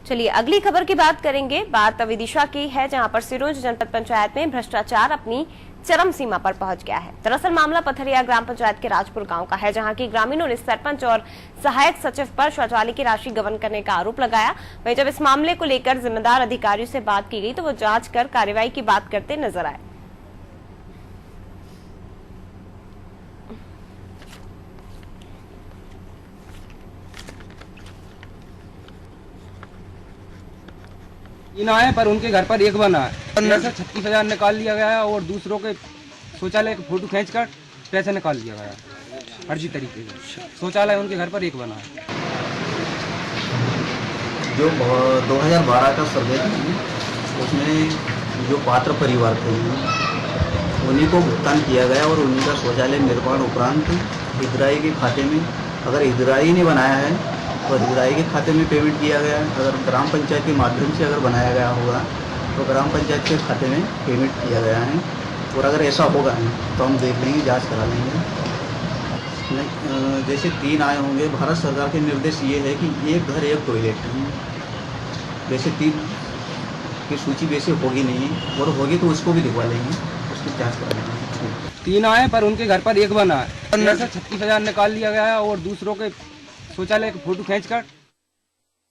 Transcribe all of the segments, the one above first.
चलिए अगली खबर की बात करेंगे। बात विदिशा की है, जहां पर सिरोंज जनपद पंचायत में भ्रष्टाचार अपनी चरम सीमा पर पहुंच गया है। दरअसल मामला पथरिया ग्राम पंचायत के राजपुर गांव का है, जहां की ग्रामीणों ने सरपंच और सहायक सचिव पर शौचालय की राशि गबन करने का आरोप लगाया। वहीं जब इस मामले को लेकर जिम्मेदार अधिकारियों से बात की गई तो वो जांच कर कार्रवाई की बात करते नजर आए। तीन आए पर उनके घर पर एक बना है। 36,000 निकाल लिया गया है और दूसरों के शौचालय की फोटो खींचकर पैसे निकाल लिया गया है फर्जी तरीके से। शौचालय उनके घर पर एक बना है। जो 2012 का सर्वे था उसमें जो पात्र परिवार थे उन्हीं को भुगतान किया गया और उन्हीं का शौचालय निर्माण उपरांत हितग्राही के खाते में, अगर हितग्राही ने बनाया है तो हितग्राही के खाते में पेमेंट किया गया है। अगर ग्राम पंचायत के माध्यम से अगर बनाया गया होगा तो ग्राम पंचायत के खाते में पेमेंट किया गया है। और अगर ऐसा होगा तो हम देख लेंगे, जांच करा लेंगे। जैसे 3 आए होंगे, भारत सरकार के निर्देश ये है कि एक घर एक टॉयलेट। वैसे 3 की सूची वैसे होगी नहीं, और होगी तो उसको भी दिखवा लेंगे, उसकी जाँच करा लेंगे। 3 आए पर उनके घर पर एक बना है। 36,000 निकाल लिया गया है और दूसरों के शौचालय की फोटो खींचकर।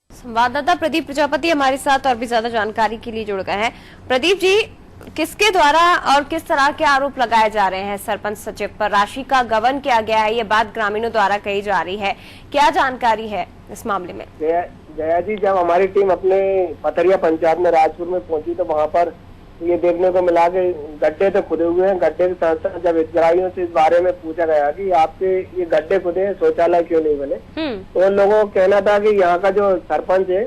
संवाददाता प्रदीप प्रजापति हमारे साथ और भी ज्यादा जानकारी के लिए जुड़ गए हैं। प्रदीप जी, किसके द्वारा और किस तरह के आरोप लगाए जा रहे हैं सरपंच सचिव पर? राशि का गबन किया गया है, ये बात ग्रामीणों द्वारा कही जा रही है, क्या जानकारी है इस मामले में? जया जी, जब हमारी टीम अपने पथरिया पंचायत में राजपुर में पहुंची तो वहाँ पर ये देखने को मिला कि गड्ढे तो खुदे हुए हैं। गड्ढे के साथ साथ जब हितग्राहियों से इस बारे में पूछा गया कि आपके ये गड्ढे खुदे हैं, शौचालय क्यों नहीं बने, तो उन लोगों को कहना था कि यहाँ का जो सरपंच है,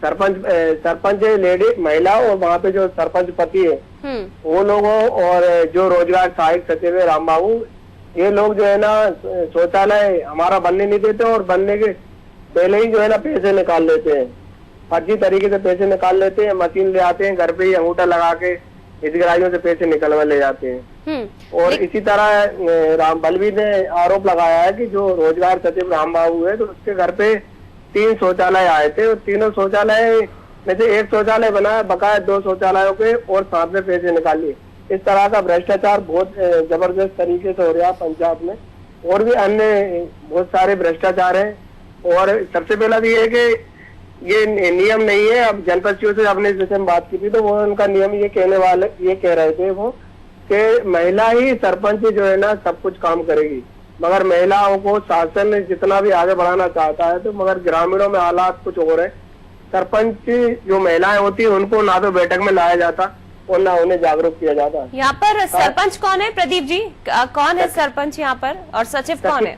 सरपंच लेडी महिला और वहाँ पे जो सरपंच पति है वो लोगों और जो रोजगार सहायक सचिव है राम बाबू, ये लोग जो है ना शौचालय हमारा बनने नहीं देते और बनने के पहले ही जो है ना पैसे निकाल लेते हैं, फर्जी तरीके से पैसे निकाल लेते हैं। मशीन ले आते हैं, घर पे ही अंगूठा लगा के हितग्राहियों से पैसे निकलवा ले जाते हैं। और इसी तरह राम बलवीर ने आरोप लगाया है कि जो रोजगार सचिव राम बाबू है तो उसके घर पे 3 शौचालय आए थे और तीनों शौचालय में से एक शौचालय बना, बकाया 2 शौचालयों के और साथ में पैसे निकाल लिए। इस तरह का भ्रष्टाचार बहुत जबरदस्त तरीके से हो रहा है पंचायत में, और भी अन्य बहुत सारे भ्रष्टाचार है। और सबसे पहला भी है कि ये नियम नहीं है। अब जनपद से आपने इस विषय में बात की थी तो वो उनका नियम ये कह रहे थे वो कि महिला ही सरपंच जो है ना सब कुछ काम करेगी, मगर महिलाओं को शासन जितना भी आगे बढ़ाना चाहता है तो मगर ग्रामीणों में हालात कुछ और है। सरपंच जो महिलाएं होती है उनको ना तो बैठक में लाया जाता और ना उन्हें जागरूक किया जाता। यहाँ पर सरपंच कौन है प्रदीप जी? कौन है सरपंच यहाँ पर और सचिव कौन है?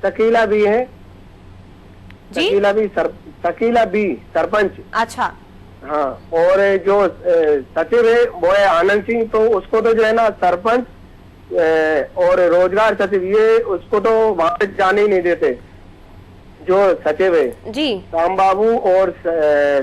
शकीला भी है जी? शकीला बी सरपंच। अच्छा, हाँ। और जो सचिव है वो है आनंद सिंह, तो उसको तो जो है ना सरपंच और रोजगार सचिव ये उसको तो वहां पे जाने ही नहीं देते जो सचिव है जी राम बाबू। और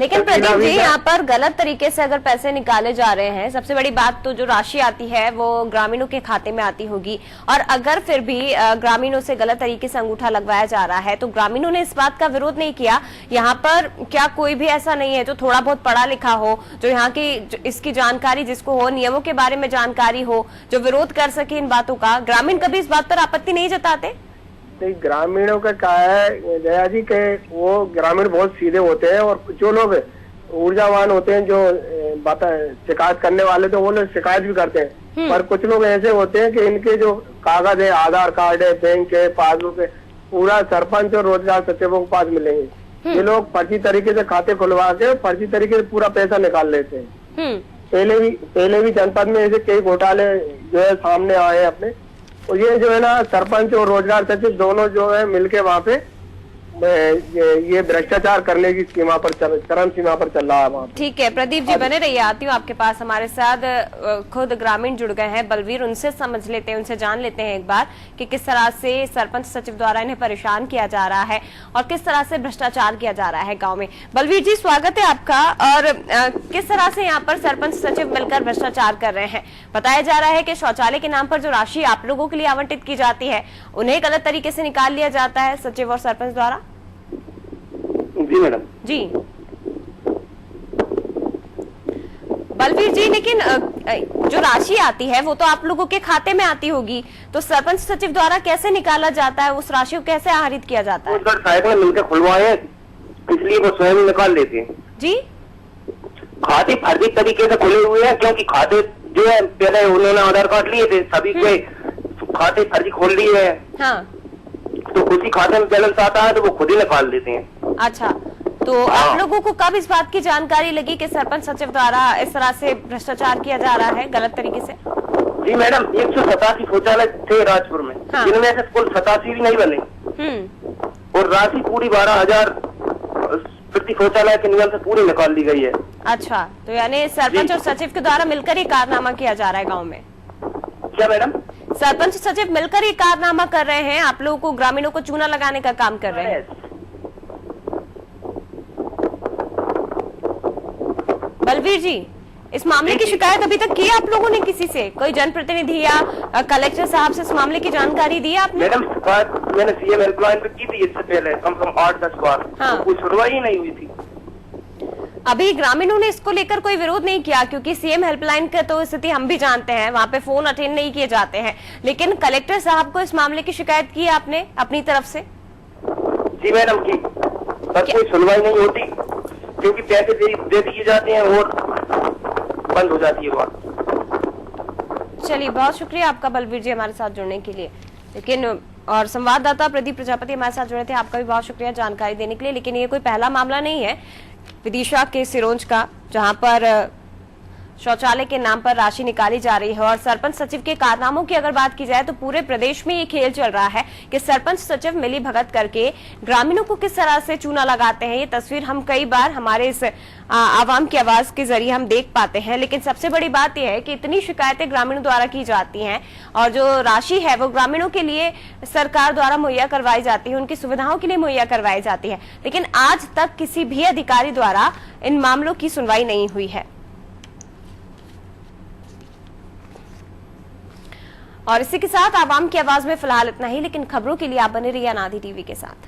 लेकिन प्रदीप जी, यहाँ पर गलत तरीके से अगर पैसे निकाले जा रहे हैं, सबसे बड़ी बात तो जो राशि आती है वो ग्रामीणों के खाते में आती होगी, और अगर फिर भी ग्रामीणों से गलत तरीके से अंगूठा लगवाया जा रहा है तो ग्रामीणों ने इस बात का विरोध नहीं किया। यहाँ पर क्या कोई भी ऐसा नहीं है जो थोड़ा बहुत पढ़ा लिखा हो, जो यहाँ की इसकी जानकारी जिसको हो, नियमों के बारे में जानकारी हो, जो विरोध कर सके इन बातों का? ग्रामीण कभी इस बात पर आपत्ति नहीं जताते? ग्रामीणों का क्या है जया जी के वो ग्रामीण बहुत सीधे होते हैं, और जो लोग ऊर्जावान होते हैं, जो शिकायत करने वाले तो वो लोग शिकायत भी करते हैं। पर कुछ लोग ऐसे होते हैं कि इनके जो कागज है, आधार कार्ड है, बैंक है, पासबुक है, पूरा सरपंच और रोजगार सचिवों के पास मिलेंगे। ये लोग फर्जी तरीके से खाते खुलवा के फर्जी तरीके से पूरा पैसा निकाल लेते हैं। पहले भी जनपद में ऐसे कई घोटाले जो है सामने आए हैं अपने। और ये जो है ना सरपंच और रोजगार सचिव दोनों जो है मिलके वहाँ पे ये भ्रष्टाचार करने की सीमा पर चरम सीमा पर चल रहा है वहाँ। ठीक है प्रदीप जी, बने रहिए, आती हूँ आपके पास। हमारे साथ खुद ग्रामीण जुड़ गए हैं, बलवीर, उनसे समझ लेते हैं, उनसे जान लेते हैं एक बार कि किस तरह से सरपंच सचिव द्वारा इन्हें परेशान किया जा रहा है और किस तरह से भ्रष्टाचार किया जा रहा है गाँव में। बलवीर जी, स्वागत है आपका। और किस तरह से यहाँ पर सरपंच सचिव मिलकर भ्रष्टाचार कर रहे हैं? बताया जा रहा है कि शौचालय के नाम पर जो राशि आप लोगों के लिए आवंटित की जाती है उन्हें गलत तरीके से निकाल लिया जाता है सचिव और सरपंच द्वारा। जी मैडम। जी, बलवीर जी, लेकिन जो राशि आती है वो तो आप लोगों के खाते में आती होगी, तो सरपंच सचिव द्वारा कैसे निकाला जाता है, उस राशि को कैसे आहरित किया जाता है? सर साइड में मिलकर खुलवाए इसलिए वो स्वयं निकाल लेते हैं जी, खाते फर्जी तरीके से खुले हुए हैं, क्योंकि खाते जो है पहले उन्होंने आधार कार्ड लिए थे, सभी के खाते फर्जी खोल लिए हैं, हाँ, तो उसी खाते में बैलेंस आता है तो वो खुद ही निकाल देते हैं। अच्छा, तो आप लोगों को कब इस बात की जानकारी लगी कि सरपंच सचिव द्वारा इस तरह से भ्रष्टाचार किया जा रहा है गलत तरीके से? जी मैडम, 187 शौचालय थे राजपुर में, हाँ। जिनमें से कुल 87 भी नहीं बने, और राशि पूरी 12,000 प्रति शौचालय के नियम से पूरी निकाल ली गई है। अच्छा, तो यानी सरपंच और सचिव के द्वारा मिलकर ही कारनामा किया जा रहा है गाँव में? क्या मैडम? सरपंच सचिव मिलकर ही कारनामा कर रहे हैं, आप लोगों को, ग्रामीणों को चूना लगाने का काम कर रहे हैं? बलवीर जी, इस मामले की शिकायत अभी तक की है आप लोगों ने किसी से? कोई जनप्रतिनिधि या कलेक्टर साहब से इस मामले की जानकारी दी है आपने? मैडम शिकायत मैंने सीएम हेल्पलाइन पे की थी इससे पहले कम से कम 8-10 बार, हाँ। तो कोई सुनवाई ही नहीं हुई थी। अभी ग्रामीणों ने इसको लेकर कोई विरोध नहीं किया, क्योंकि सीएम हेल्पलाइन का तो स्थिति हम भी जानते हैं, वहां पे फोन अटेंड नहीं किए जाते हैं, लेकिन कलेक्टर साहब को इस मामले की शिकायत की है आपने अपनी तरफ से? जी मैडम की, पर कोई सुनवाई नहीं होती, क्योंकि पैसे दे दिए जाते हैं और बंद हो जाती है बात। चलिए, बहुत शुक्रिया आपका बलवीर जी हमारे साथ जुड़ने के लिए। लेकिन और संवाददाता प्रदीप प्रजापति हमारे साथ जुड़े थे, आपका भी बहुत शुक्रिया जानकारी देने के लिए। लेकिन ये कोई पहला मामला नहीं है विदिशा के सिरोंज का, जहां पर शौचालय के नाम पर राशि निकाली जा रही है। और सरपंच सचिव के कारनामों की अगर बात की जाए तो पूरे प्रदेश में ये खेल चल रहा है कि सरपंच सचिव मिली भगत करके ग्रामीणों को किस तरह से चूना लगाते हैं। ये तस्वीर हम कई बार हमारे इस आवाम की आवाज के जरिए हम देख पाते हैं। लेकिन सबसे बड़ी बात यह है कि इतनी शिकायतें ग्रामीणों द्वारा की जाती हैं और जो राशि है वो ग्रामीणों के लिए सरकार द्वारा मुहैया करवाई जाती है, उनकी सुविधाओं के लिए मुहैया करवाई जाती है, लेकिन आज तक किसी भी अधिकारी द्वारा इन मामलों की सुनवाई नहीं हुई है। और इसी के साथ आवाम की आवाज में फिलहाल इतना ही, लेकिन खबरों के लिए आप बने रहिए अनादि टीवी के साथ।